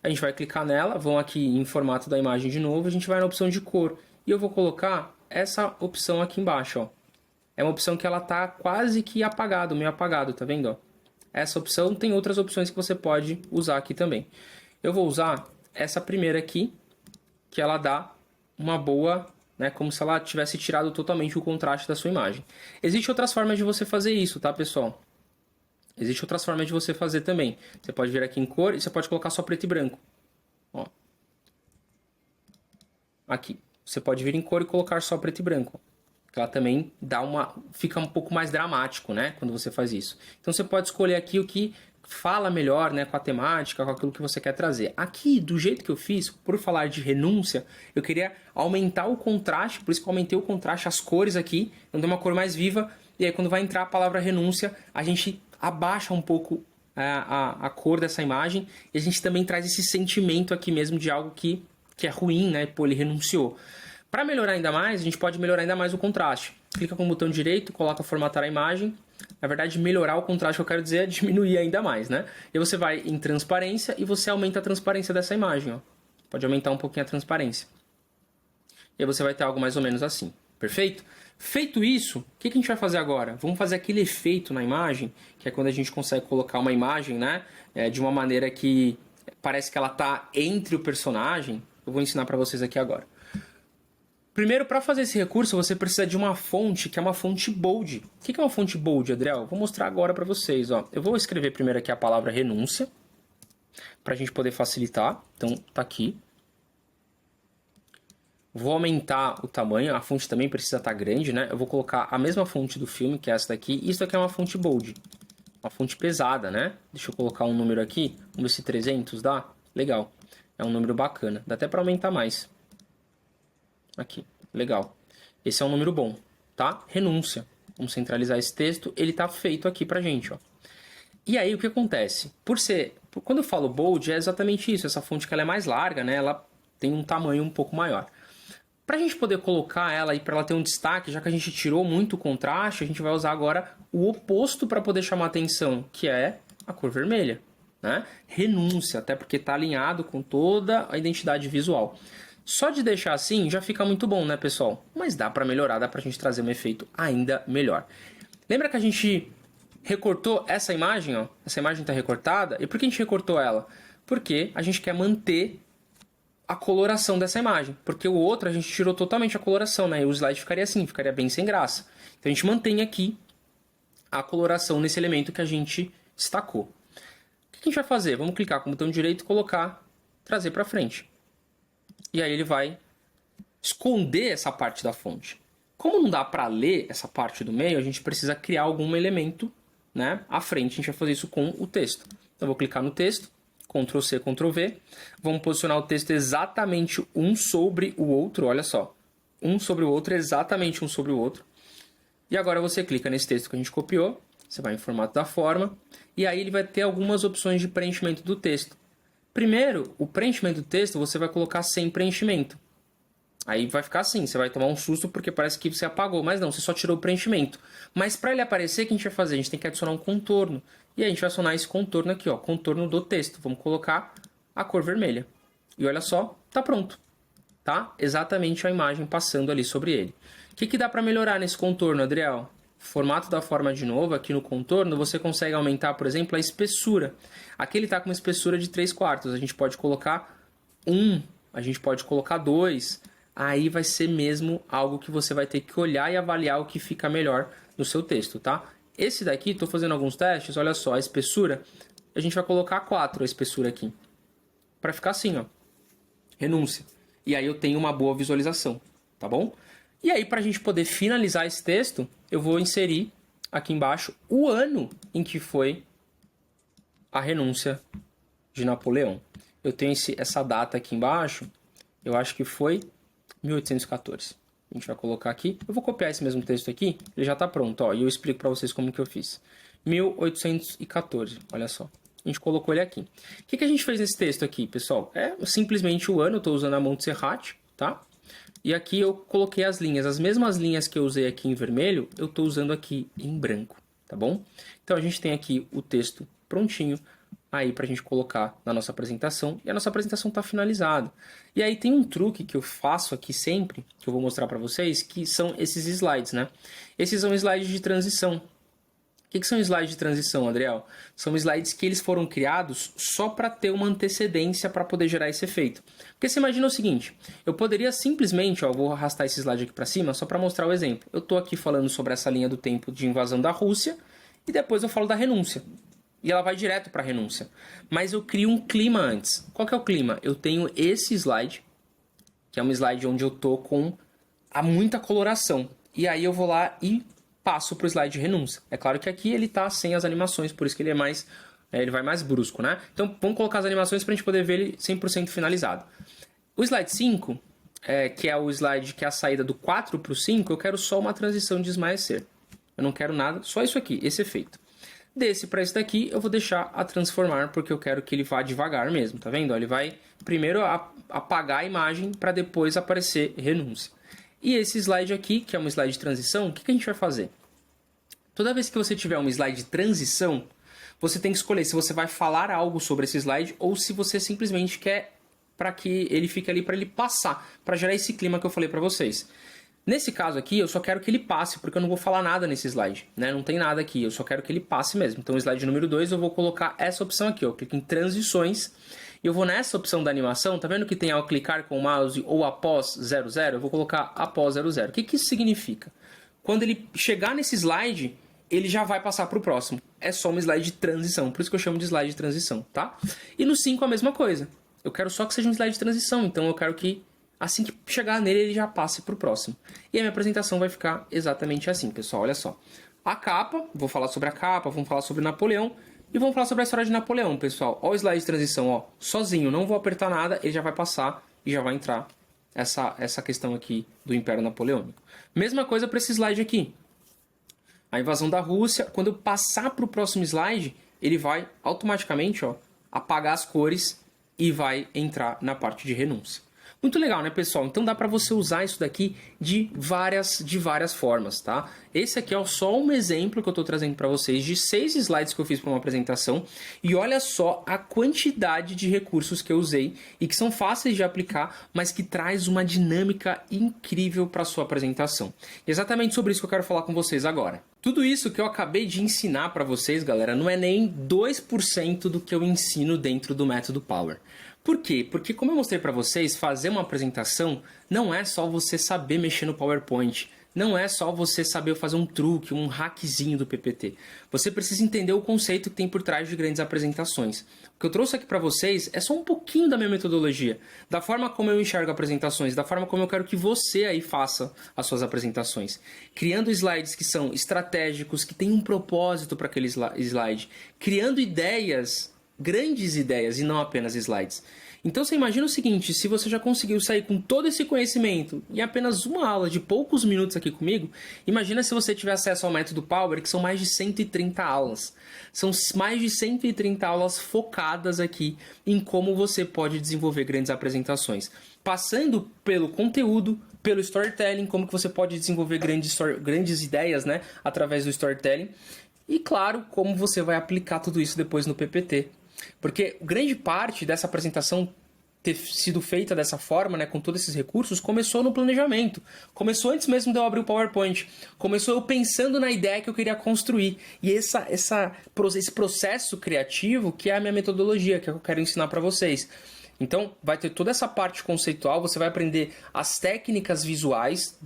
A gente vai clicar nela, vão aqui em formato da imagem de novo, a gente vai na opção de cor. E eu vou colocar essa opção aqui embaixo, ó. É uma opção que ela tá quase que apagado, meio apagado, tá vendo, ó? Essa opção tem outras opções que você pode usar aqui também. Eu vou usar essa primeira aqui, que ela dá uma boa, né, como se ela tivesse tirado totalmente o contraste da sua imagem. Existem outras formas de você fazer isso, tá, pessoal? Existem outras formas de você fazer também. Você pode vir aqui em cor e você pode colocar só preto e branco. Ó. Aqui. Você pode vir em cor e colocar só preto e branco. Ela também fica um pouco mais dramático, né, quando você faz isso. Então você pode escolher aqui o que fala melhor, né, com a temática, com aquilo que você quer trazer. Aqui, do jeito que eu fiz, por falar de renúncia, eu queria aumentar o contraste, por isso que eu aumentei o contraste, as cores aqui, então deu uma cor mais viva, e aí quando vai entrar a palavra renúncia, a gente abaixa um pouco a cor dessa imagem, e a gente também traz esse sentimento aqui mesmo de algo que é ruim, né, pô, ele renunciou. Para melhorar ainda mais, a gente pode melhorar ainda mais o contraste. Clica com o botão direito, coloca formatar a imagem. Na verdade, melhorar o contraste, eu quero dizer, é diminuir ainda mais, né? E você vai em transparência e você aumenta a transparência dessa imagem, ó. Pode aumentar um pouquinho a transparência. E aí você vai ter algo mais ou menos assim. Perfeito? Feito isso, o que a gente vai fazer agora? Vamos fazer aquele efeito na imagem, que é quando a gente consegue colocar uma imagem, né? De uma maneira que parece que ela está entre o personagem. Eu vou ensinar para vocês aqui agora. Primeiro, para fazer esse recurso, você precisa de uma fonte, que é uma fonte bold. O que é uma fonte bold, Adriel? Vou mostrar agora para vocês. Ó. Eu vou escrever primeiro aqui a palavra renúncia, para a gente poder facilitar. Então, tá aqui. Vou aumentar o tamanho, a fonte também precisa estar grande, né? Eu vou colocar a mesma fonte do filme, que é essa daqui. Isso aqui é uma fonte bold, uma fonte pesada, né? Deixa eu colocar um número aqui, vamos ver se 300 dá. Legal, é um número bacana, dá até para aumentar mais. Aqui, legal. Esse é um número bom, tá? Renúncia. Vamos centralizar esse texto, ele tá feito aqui pra gente, ó. E aí, o que acontece? Quando eu falo bold, é exatamente isso. Essa fonte que ela é mais larga, né? Ela tem um tamanho um pouco maior. Pra gente poder colocar ela aí, pra ela ter um destaque, já que a gente tirou muito o contraste, a gente vai usar agora o oposto para poder chamar atenção, que é a cor vermelha, né? Renúncia, até porque tá alinhado com toda a identidade visual. Só de deixar assim já fica muito bom, né, pessoal? Mas dá para melhorar, dá pra gente trazer um efeito ainda melhor. Lembra que a gente recortou essa imagem, ó? Essa imagem tá recortada. E por que a gente recortou ela? Porque a gente quer manter a coloração dessa imagem. Porque o outro a gente tirou totalmente a coloração, né? E o slide ficaria assim, ficaria bem sem graça. Então a gente mantém aqui a coloração nesse elemento que a gente destacou. O que a gente vai fazer? Vamos clicar com o botão direito e colocar, trazer para frente. E aí ele vai esconder essa parte da fonte. Como não dá para ler essa parte do meio, a gente precisa criar algum elemento, né, à frente. A gente vai fazer isso com o texto. Então eu vou clicar no texto, Ctrl C, Ctrl V. Vamos posicionar o texto exatamente um sobre o outro, olha só. Um sobre o outro, exatamente um sobre o outro. E agora você clica nesse texto que a gente copiou, você vai em formato da forma, e aí ele vai ter algumas opções de preenchimento do texto. Primeiro, o preenchimento do texto você vai colocar sem preenchimento. Aí vai ficar assim, você vai tomar um susto porque parece que você apagou, mas não, você só tirou o preenchimento. Mas para ele aparecer, o que a gente vai fazer? A gente tem que adicionar um contorno. E aí a gente vai adicionar esse contorno aqui, ó, contorno do texto. Vamos colocar a cor vermelha. E olha só, tá pronto. Tá? Exatamente a imagem passando ali sobre ele. O que dá para melhorar nesse contorno, Adriel? Formato da forma de novo, aqui no contorno, você consegue aumentar, por exemplo, a espessura. Aqui ele está com uma espessura de 3/4. A gente pode colocar 1, a gente pode colocar 2. Aí vai ser mesmo algo que você vai ter que olhar e avaliar o que fica melhor no seu texto, tá? Esse daqui, estou fazendo alguns testes, olha só, a espessura, a gente vai colocar 4 a espessura aqui. Para ficar assim, ó, renúncia. E aí eu tenho uma boa visualização, tá bom? E aí, para a gente poder finalizar esse texto, eu vou inserir aqui embaixo o ano em que foi a renúncia de Napoleão. Eu tenho essa data aqui embaixo, eu acho que foi 1814. A gente vai colocar aqui. Eu vou copiar esse mesmo texto aqui, ele já está pronto, ó, e eu explico para vocês como que eu fiz. 1814, olha só. A gente colocou ele aqui. O que a gente fez nesse texto aqui, pessoal? É simplesmente o ano, eu estou usando a Montserrat, tá? E aqui eu coloquei as linhas. As mesmas linhas que eu usei aqui em vermelho, eu estou usando aqui em branco, tá bom? Então a gente tem aqui o texto prontinho aí para a gente colocar na nossa apresentação. E a nossa apresentação está finalizada. E aí tem um truque que eu faço aqui sempre, que eu vou mostrar para vocês, que são esses slides, né? Esses são slides de transição. O que são slides de transição, Adriel? São slides que eles foram criados só para ter uma antecedência para poder gerar esse efeito. Porque você imagina o seguinte, eu poderia simplesmente, ó, vou arrastar esse slide aqui para cima só para mostrar o exemplo. Eu estou aqui falando sobre essa linha do tempo de invasão da Rússia e depois eu falo da renúncia. E ela vai direto para a renúncia. Mas eu crio um clima antes. Qual que é o clima? Eu tenho esse slide, que é um slide onde eu estou com muita coloração. E aí eu vou lá e passo para o slide de renúncia. É claro que aqui ele está sem as animações, por isso que ele é mais, ele vai mais brusco, né? Então vamos colocar as animações para a gente poder ver ele 100% finalizado. O slide 5, que é o slide que é a saída do 4 para o 5, eu quero só uma transição de esmaecer. Eu não quero nada, só isso aqui, esse efeito. Desse para esse daqui, eu vou deixar a transformar, porque eu quero que ele vá devagar mesmo, tá vendo? Ele vai primeiro apagar a imagem para depois aparecer renúncia. E esse slide aqui, que é um slide de transição, o que a gente vai fazer? Toda vez que você tiver um slide de transição, você tem que escolher se você vai falar algo sobre esse slide ou se você simplesmente quer para que ele fique ali para ele passar, para gerar esse clima que eu falei para vocês. Nesse caso aqui, eu só quero que ele passe, porque eu não vou falar nada nesse slide, né? Não tem nada aqui, eu só quero que ele passe mesmo. Então, o slide número 2, eu vou colocar essa opção aqui, ó. Eu clico em transições. E eu vou nessa opção da animação, tá vendo que tem ao clicar com o mouse ou após 00? Eu vou colocar após 00. O que isso significa? Quando ele chegar nesse slide, ele já vai passar para o próximo. É só um slide de transição, por isso que eu chamo de slide de transição, tá? E no 5 a mesma coisa. Eu quero só que seja um slide de transição, então eu quero que assim que chegar nele, ele já passe para o próximo. E a minha apresentação vai ficar exatamente assim, pessoal, olha só. A capa, vou falar sobre a capa, vamos falar sobre Napoleão, e vamos falar sobre a história de Napoleão, pessoal. Olha o slide de transição, ó, sozinho, não vou apertar nada, ele já vai passar e já vai entrar essa questão aqui do Império Napoleônico. Mesma coisa para esse slide aqui. A invasão da Rússia, quando eu passar para o próximo slide, ele vai automaticamente, ó, apagar as cores e vai entrar na parte de renúncia. Muito legal, né, pessoal? Então dá para você usar isso daqui de várias formas, tá? Esse aqui é só um exemplo que eu estou trazendo para vocês de 6 slides que eu fiz para uma apresentação. E olha só a quantidade de recursos que eu usei e que são fáceis de aplicar, mas que traz uma dinâmica incrível para a sua apresentação. E exatamente sobre isso que eu quero falar com vocês agora. Tudo isso que eu acabei de ensinar para vocês, galera, não é nem 2% do que eu ensino dentro do método Power. Por quê? Porque, como eu mostrei para vocês, fazer uma apresentação não é só você saber mexer no PowerPoint, não é só você saber fazer um truque, um hackzinho do PPT. Você precisa entender o conceito que tem por trás de grandes apresentações. O que eu trouxe aqui para vocês é só um pouquinho da minha metodologia, da forma como eu enxergo apresentações, da forma como eu quero que você aí faça as suas apresentações. Criando slides que são estratégicos, que têm um propósito para aquele slide, criando ideias, grandes ideias e não apenas slides. Então você imagina o seguinte, se você já conseguiu sair com todo esse conhecimento em apenas uma aula de poucos minutos aqui comigo, imagina se você tiver acesso ao método Power, que são mais de 130 aulas. São mais de 130 aulas focadas aqui em como você pode desenvolver grandes apresentações. Passando pelo conteúdo, pelo storytelling, como que você pode desenvolver grandes ideias, né, através do storytelling. E claro, como você vai aplicar tudo isso depois no PPT. Porque grande parte dessa apresentação ter sido feita dessa forma, né, com todos esses recursos, começou no planejamento. Começou antes mesmo de eu abrir o PowerPoint. Começou eu pensando na ideia que eu queria construir. E esse processo criativo que é a minha metodologia, que é o que eu quero ensinar para vocês. Então, vai ter toda essa parte conceitual, você vai aprender as técnicas visuais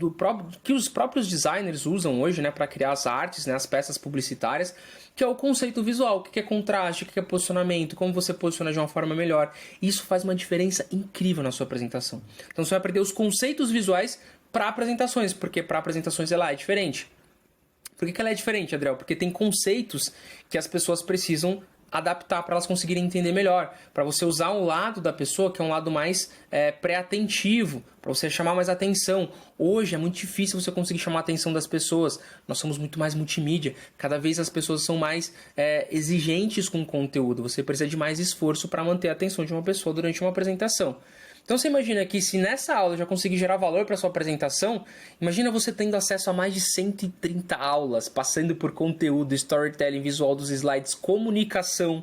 que os próprios designers usam hoje, né, para criar as artes, né, as peças publicitárias, que é o conceito visual, o que é contraste, o que é posicionamento, como você posiciona de uma forma melhor. Isso faz uma diferença incrível na sua apresentação. Então, você vai aprender os conceitos visuais para apresentações, porque para apresentações ela é diferente. Por que ela é diferente, Adriel? Porque tem conceitos que as pessoas precisam adaptar para elas conseguirem entender melhor, para você usar um lado da pessoa que é um lado mais pré-atentivo, para você chamar mais atenção. Hoje é muito difícil você conseguir chamar a atenção das pessoas, nós somos muito mais multimídia, cada vez as pessoas são mais exigentes com o conteúdo, você precisa de mais esforço para manter a atenção de uma pessoa durante uma apresentação. Então você imagina que se nessa aula eu já conseguir gerar valor para sua apresentação, imagina você tendo acesso a mais de 130 aulas, passando por conteúdo, storytelling, visual dos slides, comunicação,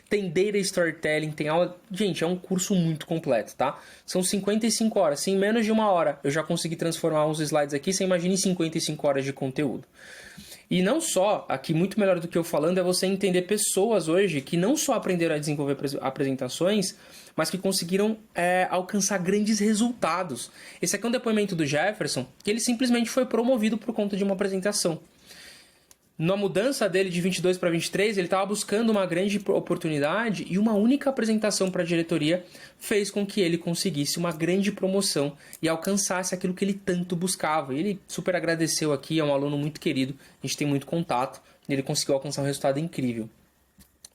tem data storytelling, tem aula... Gente, é um curso muito completo, tá? São 55 horas, se em menos de uma hora eu já consegui transformar uns slides aqui, você imagina em 55 horas de conteúdo. E não só, aqui muito melhor do que eu falando, é você entender pessoas hoje que não só aprenderam a desenvolver apresentações, mas que conseguiram alcançar grandes resultados. Esse aqui é um depoimento do Jefferson, que ele simplesmente foi promovido por conta de uma apresentação. Na mudança dele de 22 para 23, ele estava buscando uma grande oportunidade e uma única apresentação para a diretoria fez com que ele conseguisse uma grande promoção e alcançasse aquilo que ele tanto buscava. Ele super agradeceu aqui, é um aluno muito querido, a gente tem muito contato, e ele conseguiu alcançar um resultado incrível.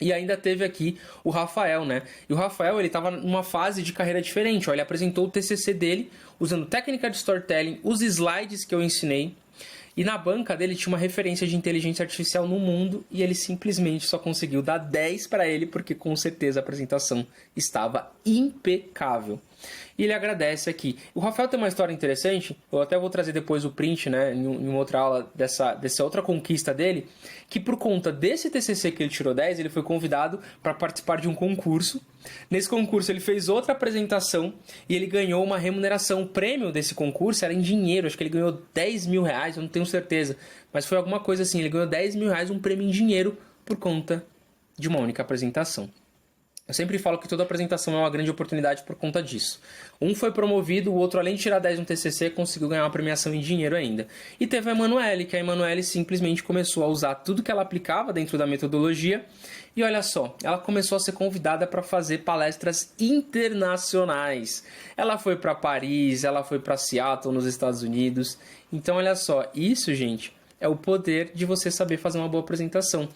E ainda teve aqui o Rafael, né? E o Rafael, ele estava numa fase de carreira diferente. Ó, ele apresentou o TCC dele usando técnica de storytelling, os slides que eu ensinei. E na banca dele tinha uma referência de inteligência artificial no mundo e ele simplesmente só conseguiu dar 10 para ele porque com certeza a apresentação estava impecável. E ele agradece aqui. O Rafael tem uma história interessante, eu até vou trazer depois o print, né, em uma outra aula dessa outra conquista dele, que por conta desse TCC que ele tirou 10, ele foi convidado para participar de um concurso. Nesse concurso ele fez outra apresentação e ele ganhou uma remuneração. O prêmio desse concurso era em dinheiro, acho que ele ganhou 10 mil reais, eu não tenho certeza, mas foi alguma coisa assim, ele ganhou 10 mil reais, um prêmio em dinheiro por conta de uma única apresentação. Eu sempre falo que toda apresentação é uma grande oportunidade por conta disso. Um foi promovido, o outro, além de tirar 10 no TCC, conseguiu ganhar uma premiação em dinheiro ainda. E teve a Emanuele, que a Emanuele simplesmente começou a usar tudo que ela aplicava dentro da metodologia. E olha só, ela começou a ser convidada para fazer palestras internacionais. Ela foi para Paris, ela foi para Seattle, nos Estados Unidos. Então olha só, isso, gente, é o poder de você saber fazer uma boa apresentação.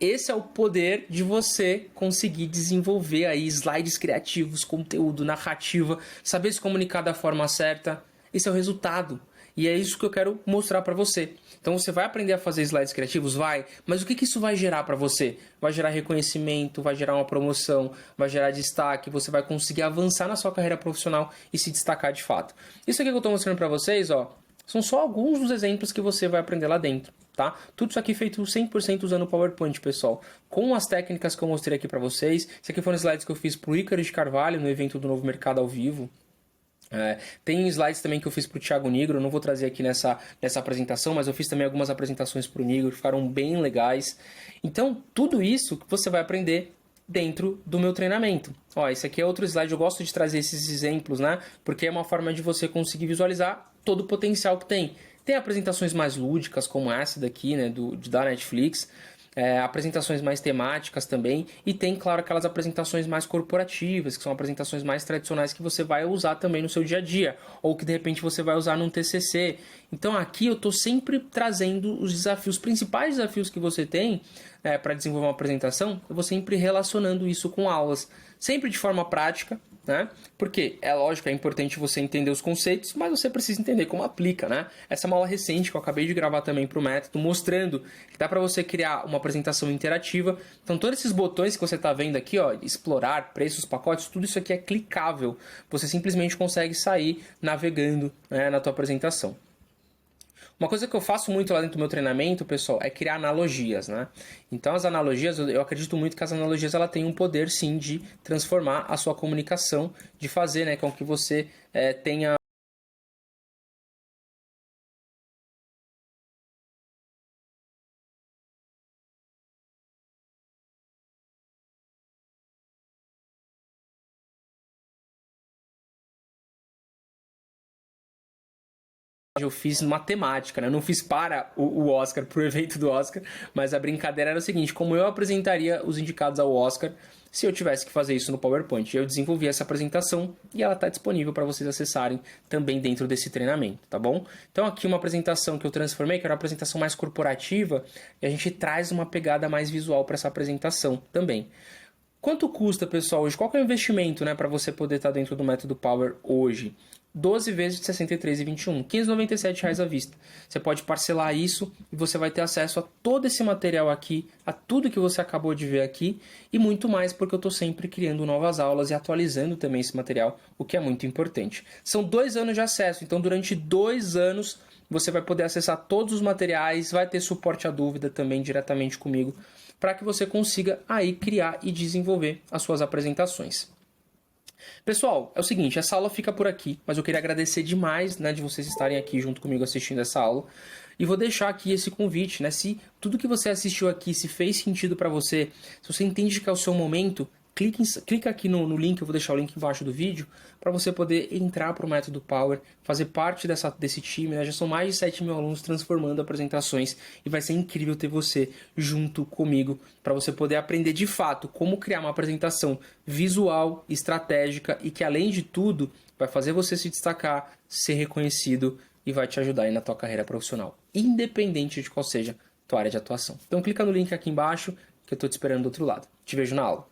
Esse é o poder de você conseguir desenvolver aí slides criativos, conteúdo, narrativa, saber se comunicar da forma certa. Esse é o resultado. E é isso que eu quero mostrar para você. Então você vai aprender a fazer slides criativos? Vai. Mas o que isso vai gerar para você? Vai gerar reconhecimento, vai gerar uma promoção, vai gerar destaque, você vai conseguir avançar na sua carreira profissional e se destacar de fato. Isso aqui que eu estou mostrando para vocês, ó, são só alguns dos exemplos que você vai aprender lá dentro. Tá? Tudo isso aqui feito 100% usando o PowerPoint, pessoal. Com as técnicas que eu mostrei aqui para vocês. Isso aqui foram slides que eu fiz pro Ícaro de Carvalho no evento do Novo Mercado ao vivo. Tem slides também que eu fiz pro Thiago Nigro. Eu não vou trazer aqui nessa apresentação, mas eu fiz também algumas apresentações pro Nigro que ficaram bem legais. Então, tudo isso que você vai aprender dentro do meu treinamento. Ó, esse aqui é outro slide. Eu gosto de trazer esses exemplos, né? Porque é uma forma de você conseguir visualizar todo o potencial que tem. Tem apresentações mais lúdicas, como essa daqui, né, da Netflix, apresentações mais temáticas também, e tem, claro, aquelas apresentações mais corporativas, que são apresentações mais tradicionais que você vai usar também no seu dia a dia, ou que de repente você vai usar num TCC. Então aqui eu estou sempre trazendo os desafios, os principais desafios que você tem para desenvolver uma apresentação, eu vou sempre relacionando isso com aulas, sempre de forma prática, né? Porque é lógico, é importante você entender os conceitos, mas você precisa entender como aplica, né? Essa é uma aula recente que eu acabei de gravar também para o método, mostrando que dá para você criar uma apresentação interativa. Então todos esses botões que você está vendo aqui, ó, explorar, preços, pacotes, tudo isso aqui é clicável. Você simplesmente consegue sair navegando, né, na tua apresentação. Uma coisa que eu faço muito lá dentro do meu treinamento, pessoal, é criar analogias, né? Então as analogias, eu acredito muito que as analogias ela têm um poder sim de transformar a sua comunicação, de fazer, né, com que você tenha eu fiz matemática, né? Eu não fiz para o Oscar, pro evento do Oscar, mas a brincadeira era o seguinte, como eu apresentaria os indicados ao Oscar se eu tivesse que fazer isso no PowerPoint. Eu desenvolvi essa apresentação e ela está disponível para vocês acessarem também dentro desse treinamento, tá bom? Então aqui uma apresentação que eu transformei, que era uma apresentação mais corporativa, e a gente traz uma pegada mais visual para essa apresentação também. Quanto custa, pessoal, hoje? Qual que é o investimento, né, para você poder estar dentro do método Power hoje? 12 vezes de R$ 63,21, R$ 597 à vista. Você pode parcelar isso e você vai ter acesso a todo esse material aqui, a tudo que você acabou de ver aqui e muito mais, porque eu estou sempre criando novas aulas e atualizando também esse material, o que é muito importante. São 2 anos de acesso, então durante 2 anos você vai poder acessar todos os materiais, vai ter suporte à dúvida também diretamente comigo, para que você consiga aí criar e desenvolver as suas apresentações. Pessoal, é o seguinte, essa aula fica por aqui, mas eu queria agradecer demais, né, de vocês estarem aqui junto comigo assistindo essa aula. E vou deixar aqui esse convite, né, se tudo que você assistiu aqui, se fez sentido para você, se você entende que é o seu momento, clica aqui no link, eu vou deixar o link embaixo do vídeo, para você poder entrar para o Método Power, fazer parte desse time, né? Já são mais de 7 mil alunos transformando apresentações e vai ser incrível ter você junto comigo para você poder aprender de fato como criar uma apresentação visual, estratégica e que além de tudo vai fazer você se destacar, ser reconhecido e vai te ajudar aí na tua carreira profissional, independente de qual seja a tua área de atuação. Então clica no link aqui embaixo que eu estou te esperando do outro lado. Te vejo na aula.